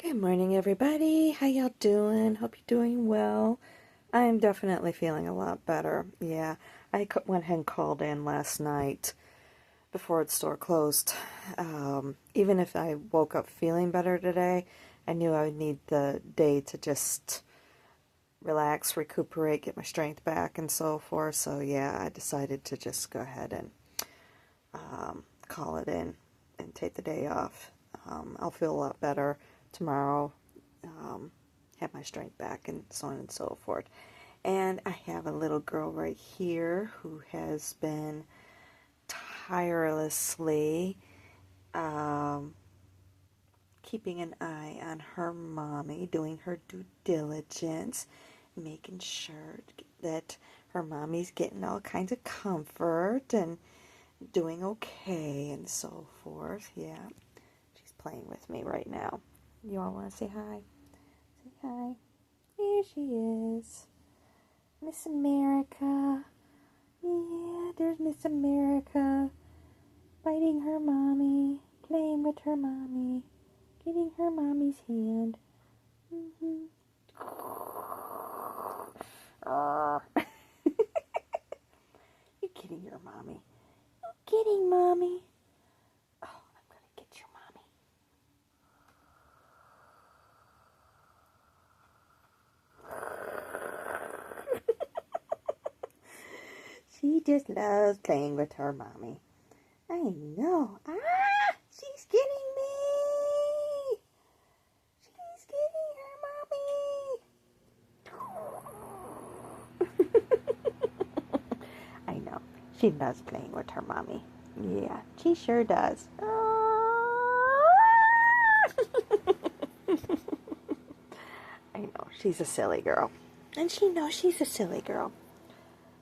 Good morning, everybody. How y'all doing? Hope you're doing well. I'm definitely feeling a lot better. Yeah, went ahead and called in last night before the store closed. Even if I woke up feeling better today, I knew I would need the day to just relax, recuperate, get my strength back, and so forth. So yeah, I decided to just go ahead and call it in and take the day off. I'll feel a lot better tomorrow, have my strength back, and so on and so forth. And I have a little girl right here who has been tirelessly um, keeping an eye on her mommy, doing her due diligence, making sure that her mommy's getting all kinds of comfort and doing okay and so forth. Yeah, she's playing with me right now. You all want to say hi? Say hi. Here she is. Miss America. Yeah, there's Miss America. Biting her mommy. Playing with her mommy. Getting her mommy's hand. Mm-hmm. You're getting your mommy. You're getting mommy. Oh, I'm going to get your mommy. She just loves playing with her mommy. I know. Ah! She's getting me! She's getting her mommy! I know. She loves playing with her mommy. Yeah, she sure does. I know. She's a silly girl. And she knows she's a silly girl.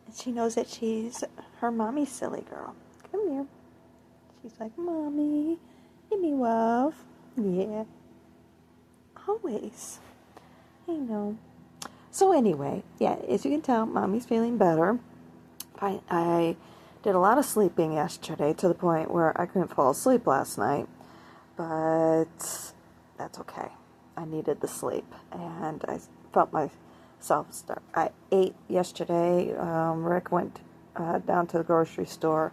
And she knows that she's her mommy's silly girl. Come here. She's like, Mommy, give me love. Yeah. Always. I know. So anyway, yeah, as you can tell, Mommy's feeling better. I did a lot of sleeping yesterday to the point where I couldn't fall asleep last night. But that's okay. I needed the sleep. And I felt myself start. I ate yesterday. Rick went down to the grocery store,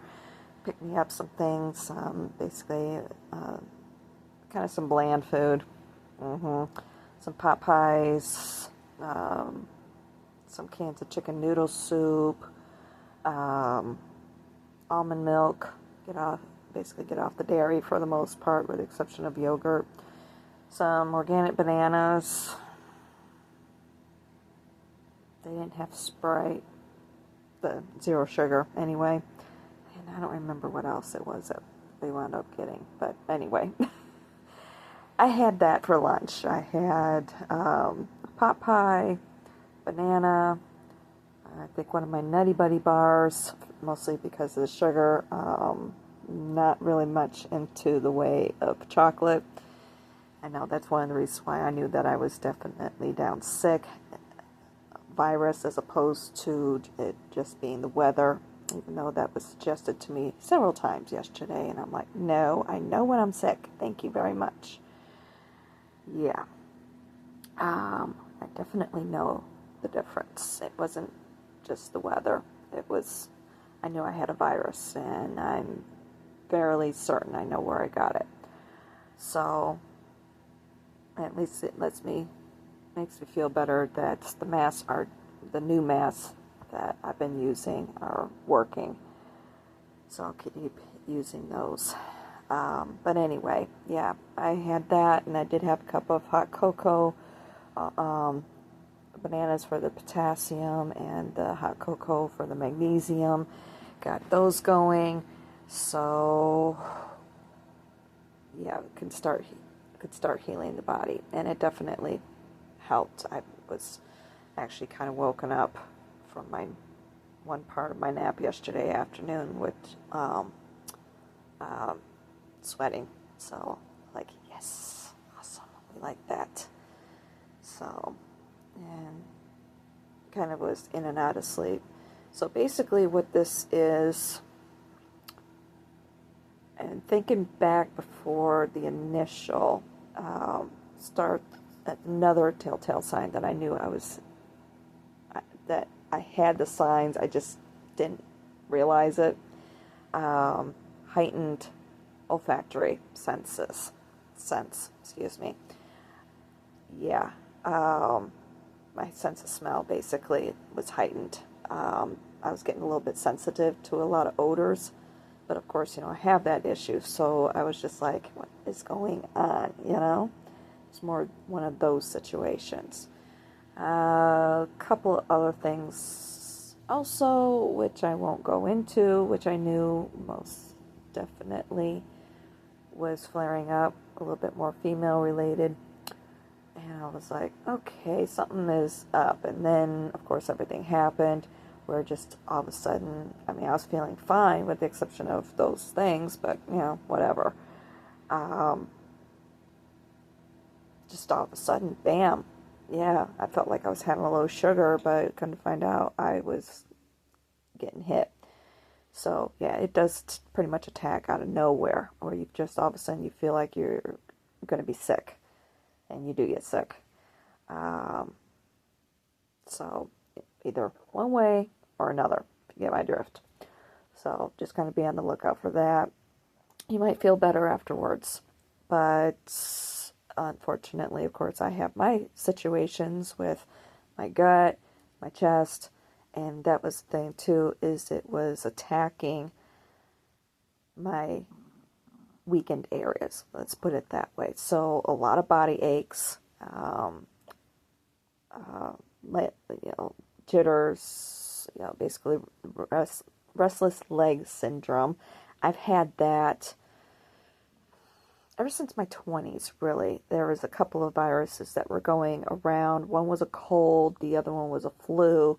picked me up some things, basically kind of some bland food. Some pot pies, some cans of chicken noodle soup, almond milk. Get off the dairy for the most part, with the exception of yogurt. Some organic bananas. They didn't have Sprite, the zero sugar anyway. And I don't remember what else it was that we wound up getting. But anyway, I had that for lunch. I had pot pie, banana, I think one of my Nutty Buddy bars, mostly because of the sugar. Not really much into the way of chocolate. I know that's one of the reasons why I knew that I was definitely down sick. Virus as opposed to it just being the weather, even though that was suggested to me several times yesterday. And I'm like, no, I know when I'm sick. Thank you very much. Yeah. I definitely know the difference. It wasn't just the weather. I knew I had a virus, and I'm fairly certain I know where I got it. So, at least it makes me feel better that the new masks that I've been using are working. So I'll keep using those. But anyway, yeah, I had that, and I did have a cup of hot cocoa, bananas for the potassium, and the hot cocoa for the magnesium. Got those going. So yeah, could start healing the body, and it definitely helped. I was actually kind of woken up from my one part of my nap yesterday afternoon with sweating. So, like, yes, awesome, we like that. So, and kind of was in and out of sleep. So basically what this is, and thinking back before the initial start another telltale sign that I knew that I had the signs, I just didn't realize it. Heightened olfactory sense, excuse me. Yeah, my sense of smell basically was heightened. I was getting a little bit sensitive to a lot of odors, but of course, I have that issue, so I was just like, what is going on, It's more one of those situations. A couple of other things also, which I won't go into, which I knew most definitely was flaring up, a little bit more female related. And I was like, okay, something is up. And then, of course, everything happened where just all of a sudden, I was feeling fine with the exception of those things, but, whatever. Just all of a sudden, bam. Yeah, I felt like I was having a low sugar, but couldn't find out I was getting hit. So, yeah, it does pretty much attack out of nowhere, where you just all of a sudden you feel like you're going to be sick. And you do get sick. So either one way or another, if you get my drift. So just kind of be on the lookout for that. You might feel better afterwards. But unfortunately, of course, I have my situations with my gut, my chest, and that was the thing too, is it was attacking my weakened areas. Let's put it that way. So a lot of body aches, jitters, basically restless leg syndrome. I've had that ever since my 20s, really. There was a couple of viruses that were going around. One was a cold, the other one was a flu.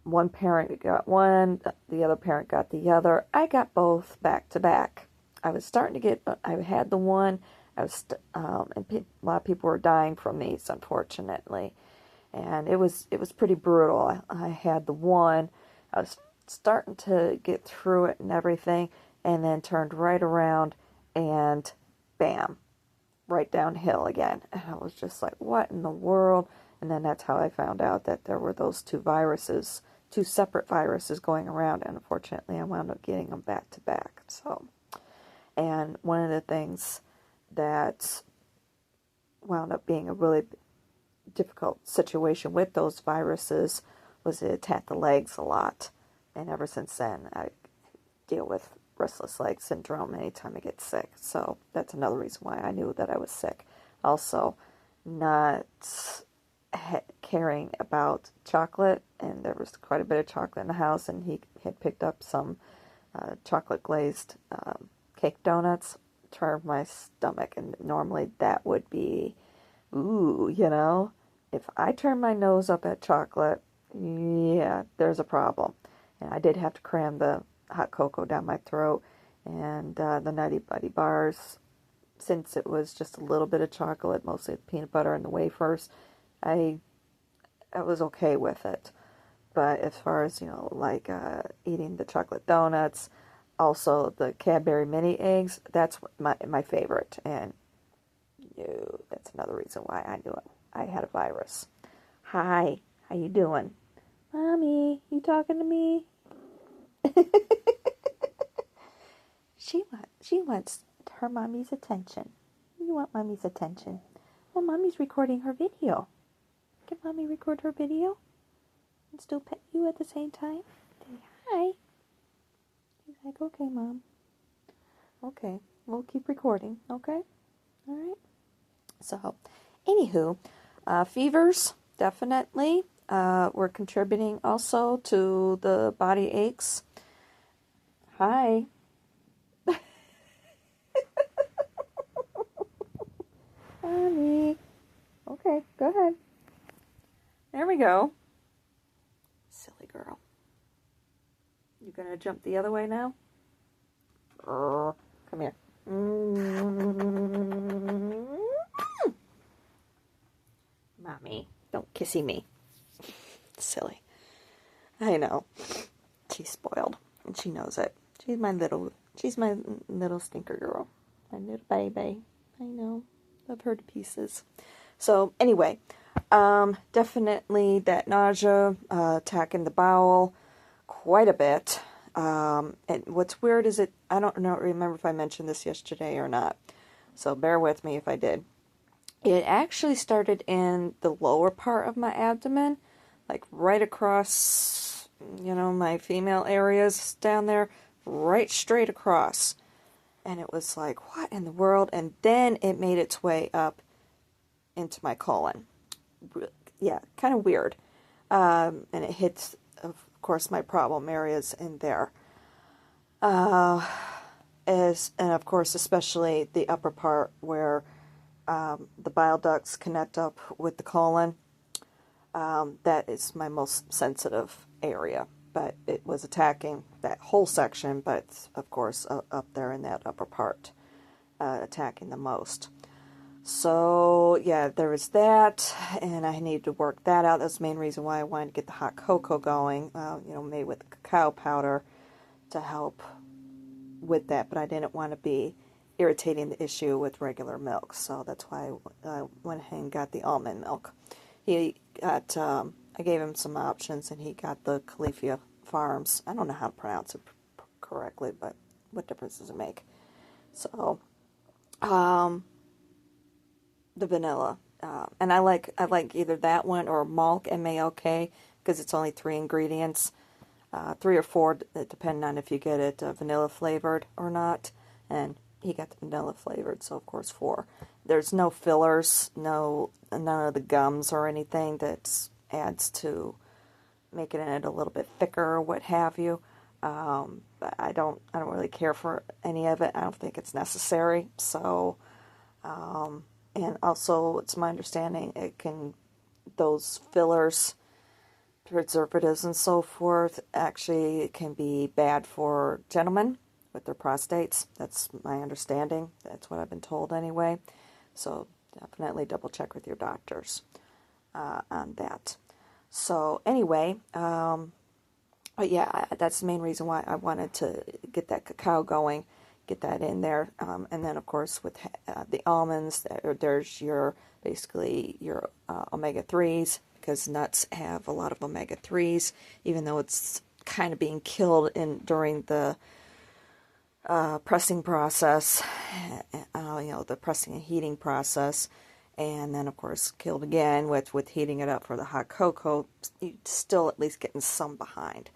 One parent got one, the other parent got the other. I got both back to back. I was starting to get, I had the one, and a lot of people were dying from these, unfortunately. And it was pretty brutal. I had the one, I was starting to get through it and everything, and then turned right around and bam, right downhill again. And I was just like, what in the world? And then that's how I found out that there were those two separate viruses going around, and unfortunately I wound up getting them back to back. So, and one of the things that wound up being a really difficult situation with those viruses was it attacked the legs a lot, and ever since then I deal with restless leg syndrome anytime I get sick. So that's another reason why I knew that I was sick. Also, not caring about chocolate, and there was quite a bit of chocolate in the house, and he had picked up some chocolate glazed cake donuts, turned my stomach, and normally that would be, ooh, if I turn my nose up at chocolate, yeah, there's a problem. And I did have to cram the hot cocoa down my throat, and the Nutty Buddy bars, since it was just a little bit of chocolate, mostly peanut butter and the wafers, I was okay with it. But as far as, eating the chocolate donuts, also the Cadbury mini eggs, that's my favorite. And that's another reason why I knew I had a virus. Hi, how you doing? Mommy, you talking to me? She wants her mommy's attention. You want mommy's attention? Well, mommy's recording her video. Can mommy record her video and still pet you at the same time? Say hi. He's like, okay, Mom. Okay, we'll keep recording, okay? All right. So, anywho, fevers, definitely. Were contributing also to the body aches. Hi. Mommy. Okay, go ahead. There we go. Silly girl. You gonna jump the other way now? Come here. Mommy, don't kissy me. Silly. I know. She's spoiled, and she knows it. She's my little stinker girl. My little baby. I know. love her to pieces. So anyway, definitely that nausea, attacking the bowel quite a bit. And what's weird is I don't remember if I mentioned this yesterday or not. So bear with me if I did. It actually started in the lower part of my abdomen, like right across, my female areas down there, right straight across. And it was like, what in the world? And then it made its way up into my colon. Yeah, kind of weird. And it hits, of course, my problem areas in there. And of course, especially the upper part where the bile ducts connect up with the colon. That is my most sensitive area. But it was attacking that whole section, but of course up there in that upper part, attacking the most. So yeah, there was that, and I needed to work that out. That's the main reason why I wanted to get the hot cocoa going, made with cacao powder to help with that, but I didn't want to be irritating the issue with regular milk, so that's why I went ahead and got the almond milk. He got, I gave him some options, and he got the Califia Farms. I don't know how to pronounce it correctly, but what difference does it make? So, the vanilla, and I like either that one or Malk, M-A-L-K, because it's only 3 ingredients, 3 or 4, depending on if you get it vanilla flavored or not. And he got the vanilla flavored, so of course 4. There's no fillers, none of the gums or anything that adds to making it a little bit thicker or what have you. But I don't really care for any of it. I don't think it's necessary. So, and also it's my understanding those fillers, preservatives and so forth, actually can be bad for gentlemen with their prostates. That's my understanding. That's what I've been told anyway. So definitely double check with your doctors on that. So anyway, but yeah, that's the main reason why I wanted to get that cacao going, get that in there. And then of course with the almonds, there's basically your omega-3s, because nuts have a lot of omega-3s, even though it's kind of being killed during the pressing process, the pressing and heating process, and then of course killed again with heating it up for the hot cocoa. You still at least getting some behind.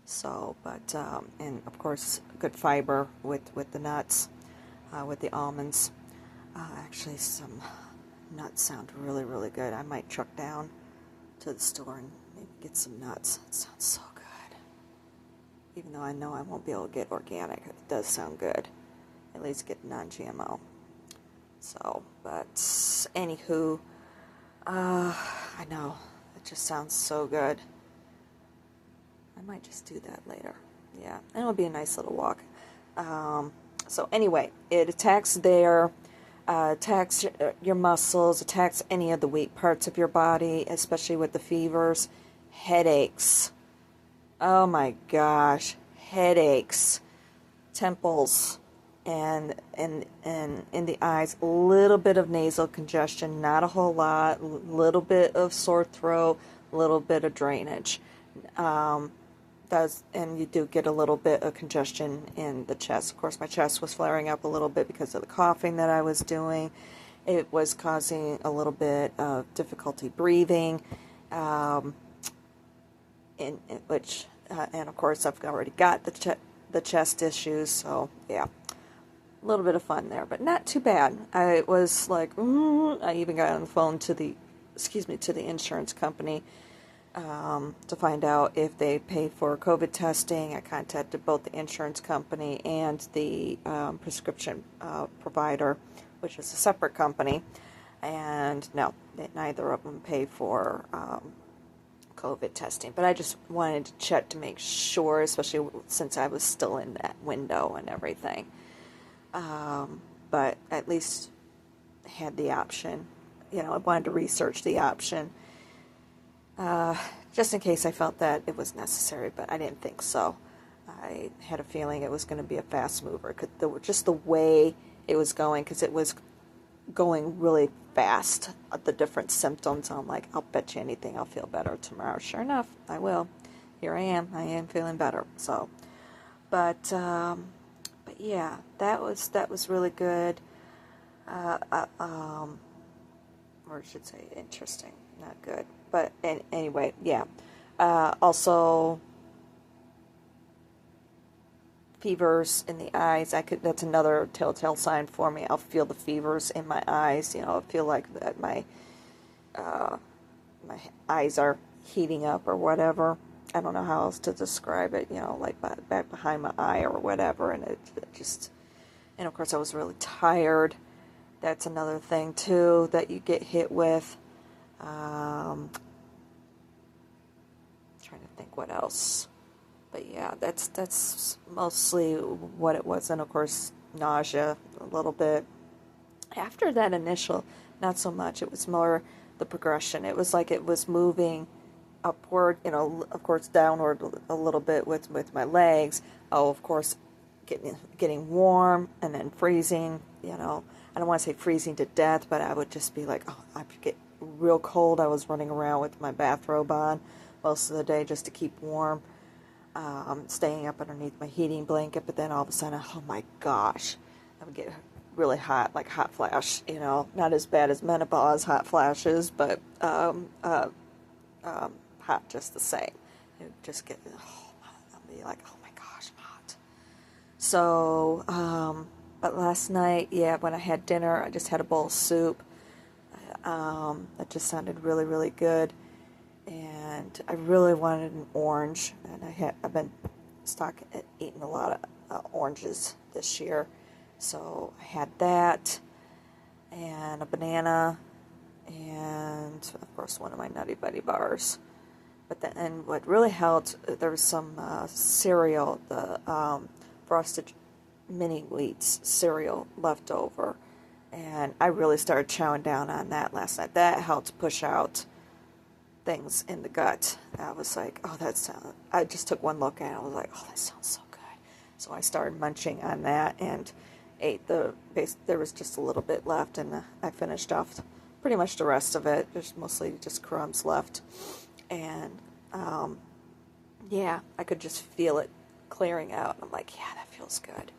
So, but and of course good fiber with the nuts, with the almonds. Actually, some nuts sound really, really good. I might truck down to the store and maybe get some nuts. It sounds so good. Even though I know I won't be able to get organic, it does sound good. At least get non-GMO. So, but anywho, I know, it just sounds so good. I might just do that later. Yeah, and it'll be a nice little walk. So anyway, it attacks attacks your muscles, attacks any of the weak parts of your body, especially with the fevers, headaches. Oh my gosh, headaches, temples, and in the eyes, a little bit of nasal congestion, not a whole lot, little bit of sore throat, little bit of drainage. And you do get a little bit of congestion in the chest. Of course, my chest was flaring up a little bit because of the coughing that I was doing. It was causing a little bit of difficulty breathing, and of course I've already got the chest issues. So yeah, a little bit of fun there, but not too bad. I was like, I even got on the phone to the insurance company to find out if they pay for COVID testing. I contacted both the insurance company and the prescription provider, which is a separate company, and no, neither of them pay for COVID testing. But I just wanted to check to make sure, especially since I was still in that window and everything. But at least had the option. I wanted to research the option. Just in case I felt that it was necessary, but I didn't think so. I had a feeling it was going to be a fast mover, just the way it was going, because it was going really fast at the different symptoms. I'm like, I'll bet you anything I'll feel better tomorrow. Sure enough, I will. Here I am. I am feeling better. So, but yeah, that was really good. Uh, uh, um, or I should say interesting, not good. But anyway, yeah. Also, fevers in the eyes. That's another telltale sign for me. I'll feel the fevers in my eyes. I feel like that my eyes are heating up or whatever. I don't know how else to describe it. Like back behind my eye or whatever, and it just. And of course, I was really tired. That's another thing too that you get hit with. Trying to think what else. But yeah, that's mostly what it was. And of course, nausea a little bit. After that initial, not so much. It was more the progression. It was like it was moving upward, of course downward a little bit with my legs. Oh, of course, getting warm and then freezing. I don't want to say freezing to death, but I would just be like, oh, I get real cold. I was running around with my bathrobe on most of the day just to keep warm. Staying up underneath my heating blanket, but then all of a sudden, oh my gosh, I would get really hot, like hot flash, not as bad as menopause hot flashes, but hot just the same. It would just get, I'll be like, oh my gosh, I'm hot. So, but last night, yeah, when I had dinner, I just had a bowl of soup. That just sounded really, really good. And I really wanted an orange, and I've been eating a lot of oranges this year, so I had that, and a banana, and of course one of my Nutty Buddy bars. And what really helped, there was some cereal, the Frosted Mini Wheats cereal left over, and I really started chowing down on that last night. That helped push out things in the gut. I was like, oh, I just took one look at it. I was like, oh, that sounds so good. So I started munching on that and ate there was just a little bit left, and I finished off pretty much the rest of it. There's mostly just crumbs left. And, yeah, I could just feel it clearing out. I'm like, yeah, that feels good.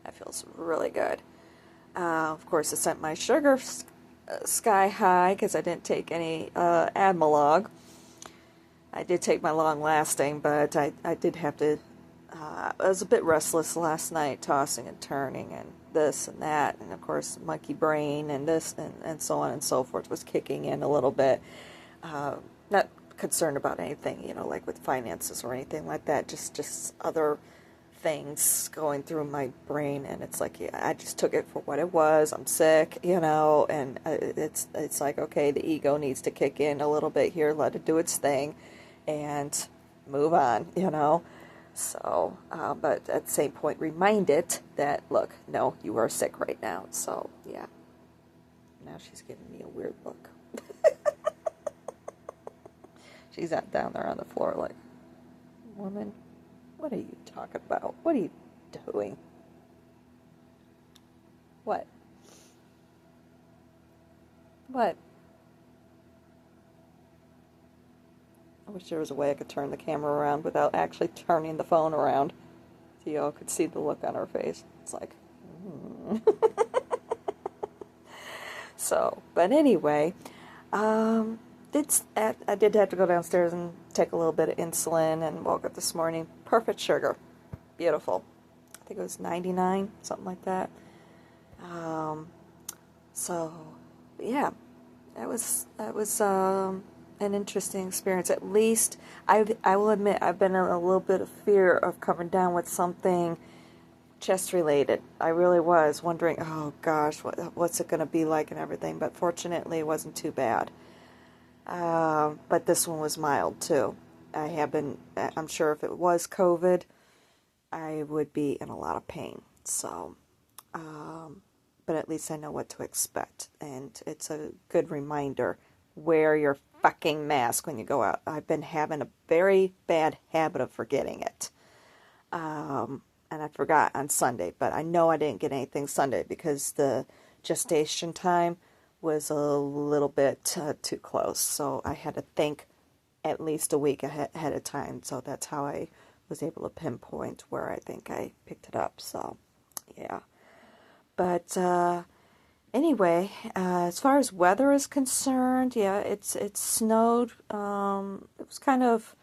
That feels really good. Of course, I sent my sugar sky high because I didn't take any Admelog. I did take my long lasting, but I did have to. I was a bit restless last night, tossing and turning, and this and that, and of course, monkey brain and this and so on and so forth was kicking in a little bit. Not concerned about anything, like with finances or anything like that. Just other things going through my brain, and it's like, yeah, I just took it for what it was. I'm sick, and it's like, okay, the ego needs to kick in a little bit here, let it do its thing, and move on, So, but at the same point, remind it that, look, no, you are sick right now. So, yeah. Now she's giving me a weird look. She's out down there on the floor like, woman, what are you talking about? What are you doing? What? What? I wish there was a way I could turn the camera around without actually turning the phone around. So y'all could see the look on her face. It's like, So, but anyway, I did have to go downstairs and take a little bit of insulin and woke up this morning. Perfect sugar. Beautiful. I think it was 99, something like that. So, yeah, that was an interesting experience. At least, I will admit, I've been in a little bit of fear of coming down with something chest-related. I really was wondering, oh gosh, what's it going to be like and everything, but fortunately it wasn't too bad. But this one was mild too. I'm sure if it was COVID, I would be in a lot of pain. So, but at least I know what to expect. And it's a good reminder, wear your fucking mask when you go out. I've been having a very bad habit of forgetting it. And I forgot on Sunday, but I know I didn't get anything Sunday because the gestation time was a little bit too close. So I had to think at least a week ahead of time. So that's how I was able to pinpoint where I think I picked it up. So, yeah. But anyway, as far as weather is concerned, yeah, it snowed. It was kind of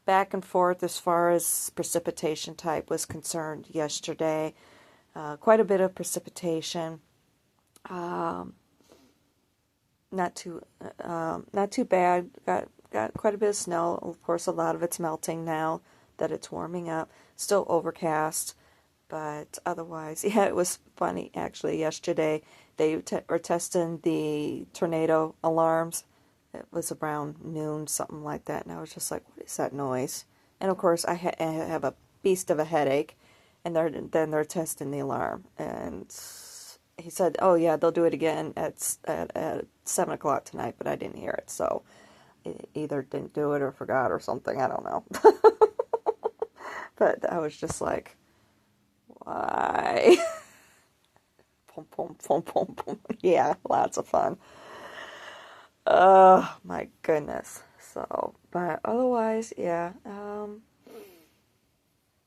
back and forth as far as precipitation type was concerned yesterday. Quite a bit of precipitation. Not too bad. Got quite a bit of snow. Of course, a lot of it's melting now that it's warming up. Still overcast, but otherwise, yeah, it was funny actually. Yesterday, they were testing the tornado alarms. It was around noon, something like that, and I was just like, "What is that noise?" And of course, I have a beast of a headache, and they're testing the alarm, and he said, "Oh yeah, they'll do it again at 7 o'clock tonight," but I didn't hear it, so it either didn't do it or forgot or something. I don't know. But I was just like, why? Pum, pum, pum, pum, pum. Yeah, lots of fun. Oh my goodness. So, but otherwise, yeah. I'm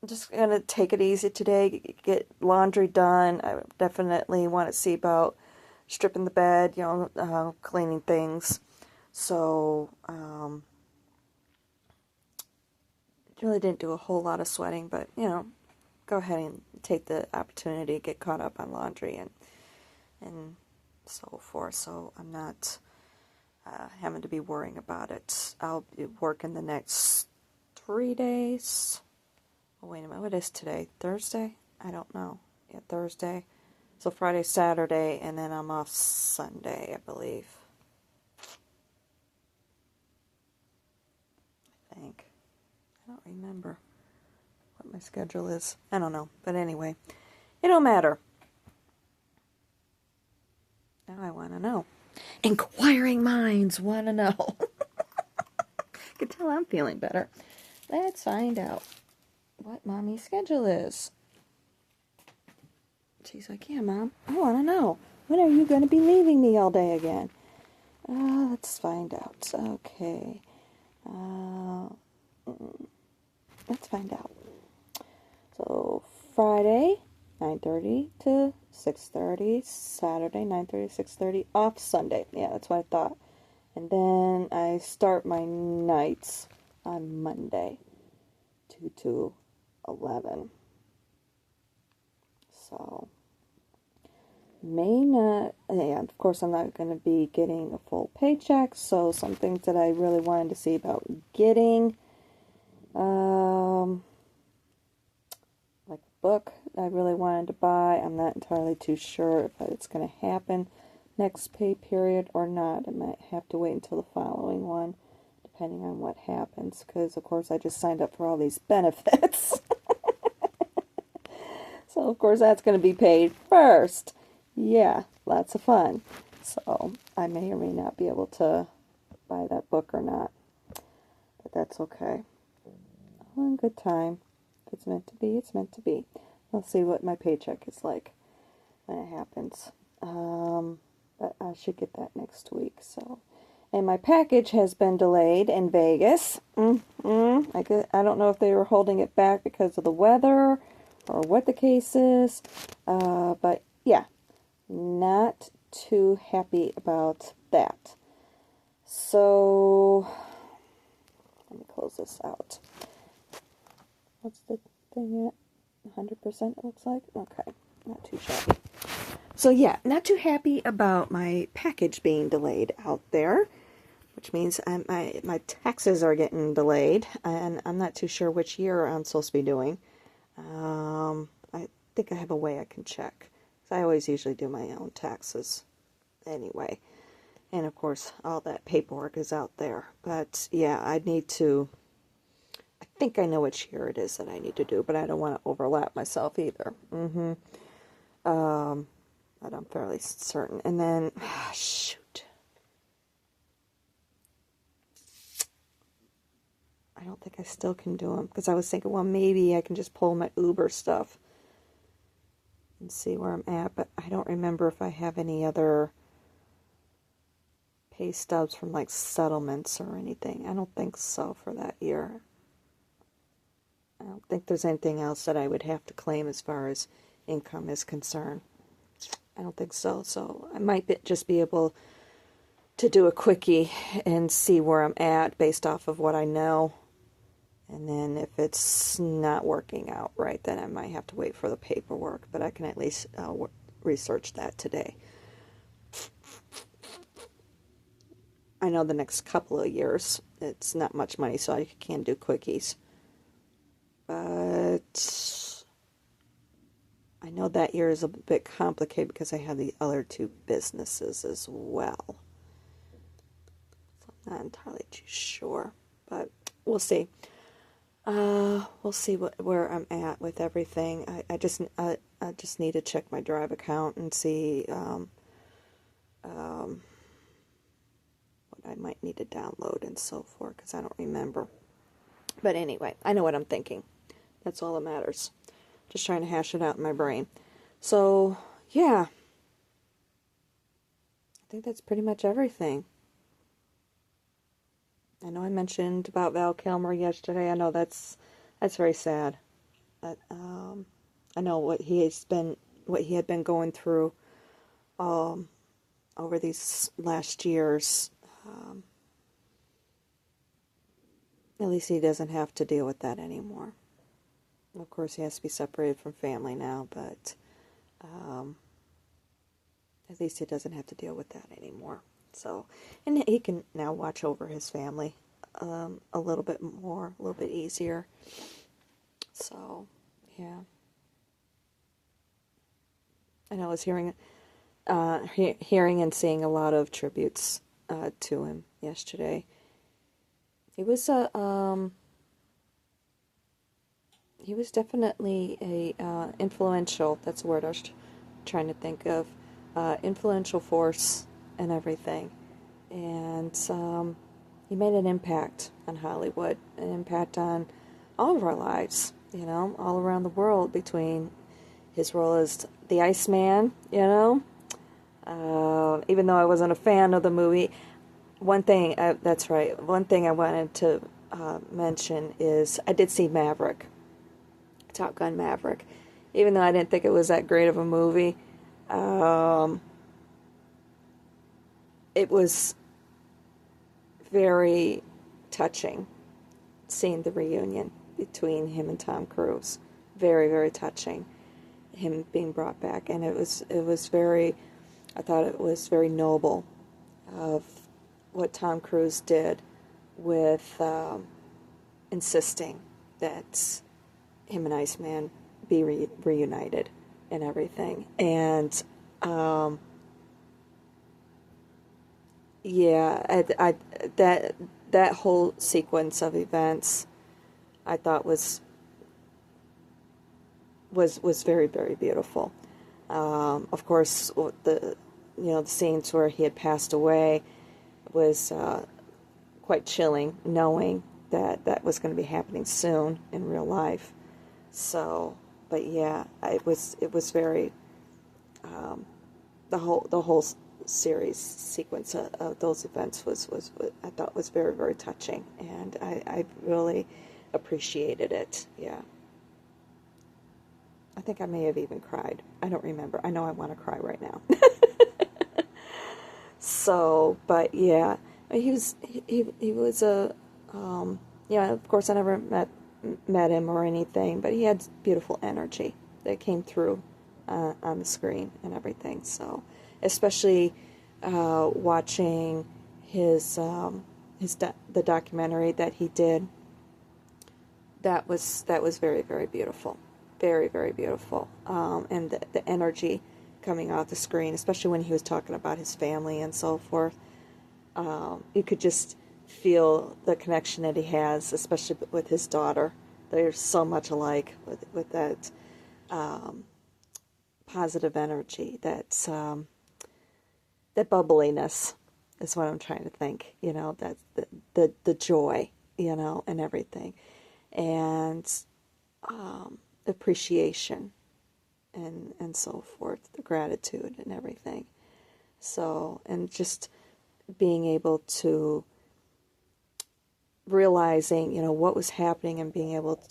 just gonna take it easy today. Get laundry done. I definitely want to see about stripping the bed, cleaning things. So, really didn't do a whole lot of sweating, but, go ahead and take the opportunity to get caught up on laundry and so forth. So I'm not having to be worrying about it. I'll be working the next 3 days. Oh, wait a minute. What is today? Thursday? I don't know. Yeah, Thursday. So Friday, Saturday, and then I'm off Sunday, I believe. I think. I don't remember what my schedule is. I don't know. But anyway, it don't matter. Now I want to know. Inquiring minds want to know. I can tell I'm feeling better. Let's find out what Mommy's schedule is. She's like, yeah, Mom, I want to know. When are you going to be leaving me all day again? Let's find out. Okay. Let's find out. So, Friday, 9:30 to 6:30. Saturday, 9:30 to 6:30. Off Sunday. Yeah, that's what I thought. And then I start my nights on Monday, 2 to 11. So, of course I'm not going to be getting a full paycheck, so some things that I really wanted to see about getting, like a book I really wanted to buy. I'm not entirely too sure if it's going to happen next pay period or not. I might have to wait until the following one, depending on what happens, because of course I just signed up for all these benefits. So of course that's going to be paid first. Yeah, lots of fun. So I may or may not be able to buy that book or not, but that's okay. All in good time. If it's meant to be, it's meant to be. I'll see what my paycheck is like when it happens. But I should get that next week. So, and my package has been delayed in Vegas. I don't know if they were holding it back because of the weather or what the case is. But yeah, not too happy about that. So, let me close this out. What's the thing at? 100% it looks like? Okay, not too shabby. So yeah, not too happy about my package being delayed out there, which means my taxes are getting delayed, and I'm not too sure which year I'm supposed to be doing. I think I have a way I can check. I always usually do my own taxes anyway. And of course, all that paperwork is out there. But yeah, I think I know which year it is that I need to do, but I don't want to overlap myself either. But I'm fairly certain. And then, shoot. I don't think I still can do them, because I was thinking, well, maybe I can just pull my Uber stuff. and see where I'm at. But I don't remember if I have any other pay stubs from like settlements or anything. I don't think so for that year. I don't think there's anything else that I would have to claim as far as income is concerned. I don't think so. So I might just be able to do a quickie and see where I'm at based off of what I know. And then if it's not working out right, then I might have to wait for the paperwork. But I can at least research that today. I know the next couple of years, it's not much money, so I can do quickies. But I know that year is a bit complicated because I have the other two businesses as well. So I'm not entirely too sure, but we'll see. We'll see where I'm at with everything. I just need to check my Drive account and see what I might need to download and so forth, because I don't remember. But anyway, I know what I'm thinking. That's all that matters. Just trying to hash it out in my brain. So, yeah. I think that's pretty much everything. I know I mentioned about Val Kilmer yesterday. I know that's very sad. But, I know what he had been going through over these last years. At least he doesn't have to deal with that anymore. Of course, he has to be separated from family now, but at least he doesn't have to deal with that anymore. So, and he can now watch over his family a little bit more, a little bit easier. So, yeah. And I was hearing and seeing a lot of tributes to him yesterday. He was definitely a influential. That's the word I was trying to think of. Influential force and everything, and he made an impact on Hollywood, an impact on all of our lives. You know, all around the world between his role as the Iceman. You know, even though I wasn't a fan of the movie. One thing I wanted to mention is I did see Maverick, Top Gun Maverick. Even though I didn't think it was that great of a movie, it was very touching seeing the reunion between him and Tom Cruise. Very, very touching. Him being brought back, and it was very. I thought it was very noble of what Tom Cruise did with insisting that him and Iceman be reunited and everything. And that whole sequence of events I thought was very, very beautiful. Of course, the scenes where he had passed away was quite chilling, knowing that was going to be happening soon in real life. So, but yeah, it was very the whole series sequence of those events was I thought was very, very touching, and I really appreciated it. Yeah. I think I may have even cried. I don't remember. I know I want to cry right now. So, but yeah, he was a of course I never met him or anything, but he had beautiful energy that came through on the screen and everything. So, especially watching the documentary that he did, that was very, very beautiful. Very, very beautiful. And the energy coming off the screen, especially when he was talking about his family and so forth. You could just feel the connection that he has, especially with his daughter. They're so much alike with that positive energy, that bubbliness is what I'm trying to think. You know, that the joy, and everything, and appreciation and so forth, the gratitude and everything. So, and just being able to realizing, what was happening and being able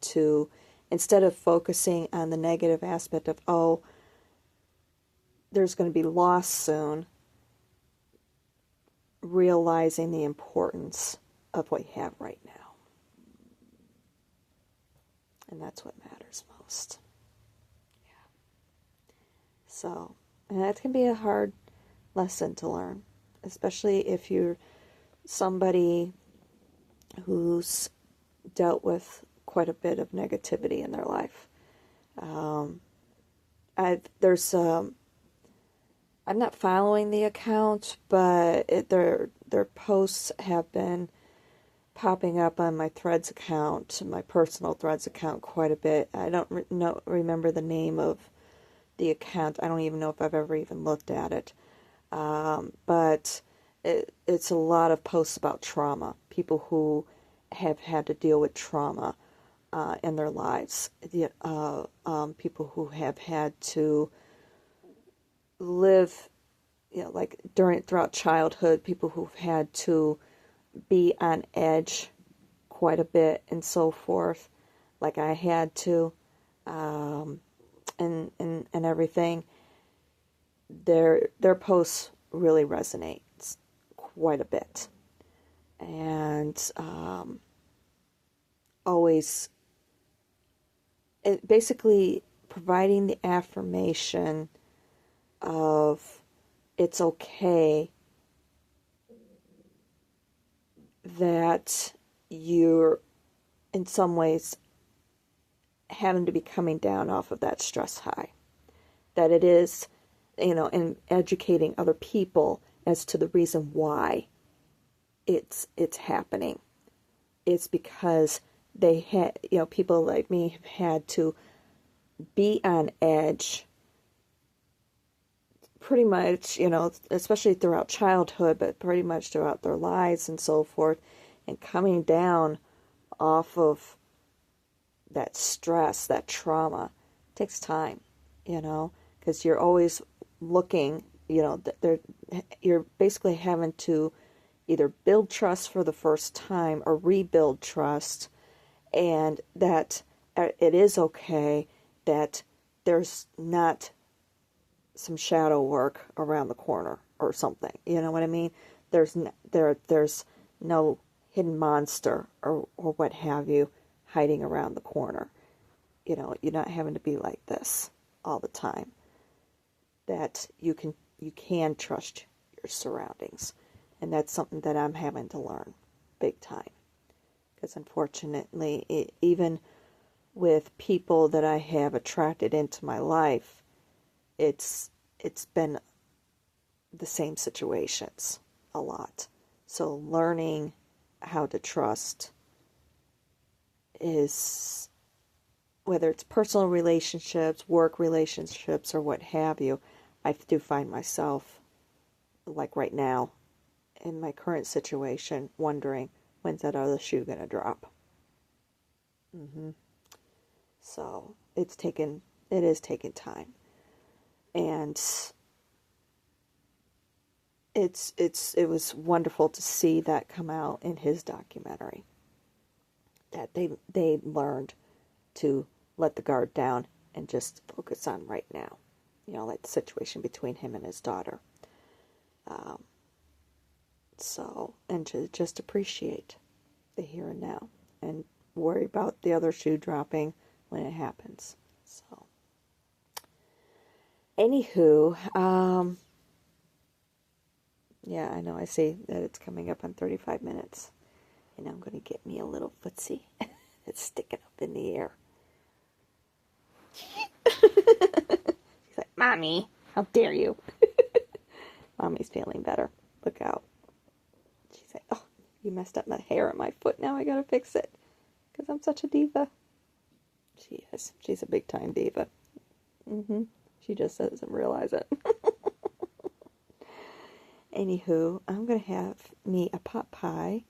to instead of focusing on the negative aspect of, oh, there's going to be loss soon, realizing the importance of what you have right now. And that's what matters most. Yeah. So, and that can be a hard lesson to learn, especially if you're somebody who's dealt with quite a bit of negativity in their life. I'm not following the account, but their posts have been popping up on my Threads account, my personal Threads account, quite a bit. I don't remember the name of the account. I don't even know if I've ever even looked at it. But it's a lot of posts about trauma, people who have had to deal with trauma in their lives, people who have had to live, like throughout childhood, people who've had to be on edge quite a bit and so forth, like I had to, and everything. Their posts really resonate quite a bit, and always basically providing the affirmation of it's okay that you're in some ways having to be coming down off of that stress high, that it is, and educating other people as to the reason why it's happening. It's because they had, people like me have had to be on edge pretty much, especially throughout childhood, but pretty much throughout their lives and so forth, and coming down off of that stress, that trauma, takes time, because you're always looking, you're basically having to either build trust for the first time or rebuild trust, and that it is okay that there's not some shadow work around the corner or something. You know what I mean? There's no hidden monster or what have you hiding around the corner. You're not having to be like this all the time. That you can trust your surroundings. And that's something that I'm having to learn big time. Because unfortunately, even with people that I have attracted into my life, it's been the same situations a lot. So learning how to trust is, whether it's personal relationships, work relationships, or what have you, I do find myself, like right now, in my current situation, wondering, when's that other shoe going to drop? So it is taking time. And it was wonderful to see that come out in his documentary. That they learned to let the guard down and just focus on right now. Like the situation between him and his daughter. And to just appreciate the here and now and worry about the other shoe dropping when it happens. So, anywho, yeah, I know I see that it's coming up on 35 minutes. And I'm going to get me a little footsie that's sticking up in the air. She's like, Mommy, how dare you? Mommy's feeling better. Look out. She's like, oh, you messed up my hair on my foot. Now I got to fix it. Because I'm such a diva. She is. She's a big time diva. She just doesn't realize it. Anywho, I'm going to have me a pot pie.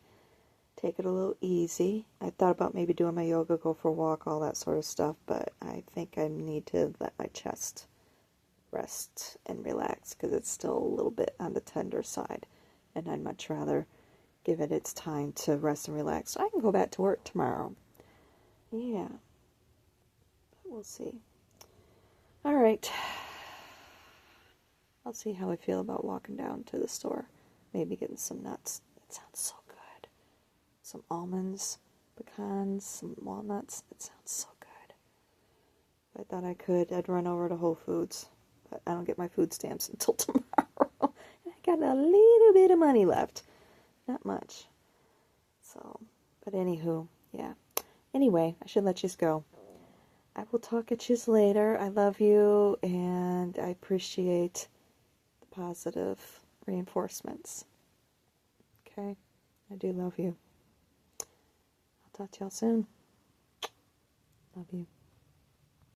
Take it a little easy. I thought about maybe doing my yoga, go for a walk, all that sort of stuff, but I think I need to let my chest rest and relax because it's still a little bit on the tender side, and I'd much rather give it its time to rest and relax so I can go back to work tomorrow. Yeah, we'll see. All right, I'll see how I feel about walking down to the store, maybe getting some nuts. It sounds so good. Some almonds, pecans, some walnuts. It sounds so good. If I thought I could, I'd run over to Whole Foods, but I don't get my food stamps until tomorrow. And I got a little bit of money left. Not much. So, but anywho, yeah. Anyway, I should let you go. I will talk at you later. I love you, and I appreciate the positive reinforcements. Okay? I do love you. I'll talk to y'all soon. Love you.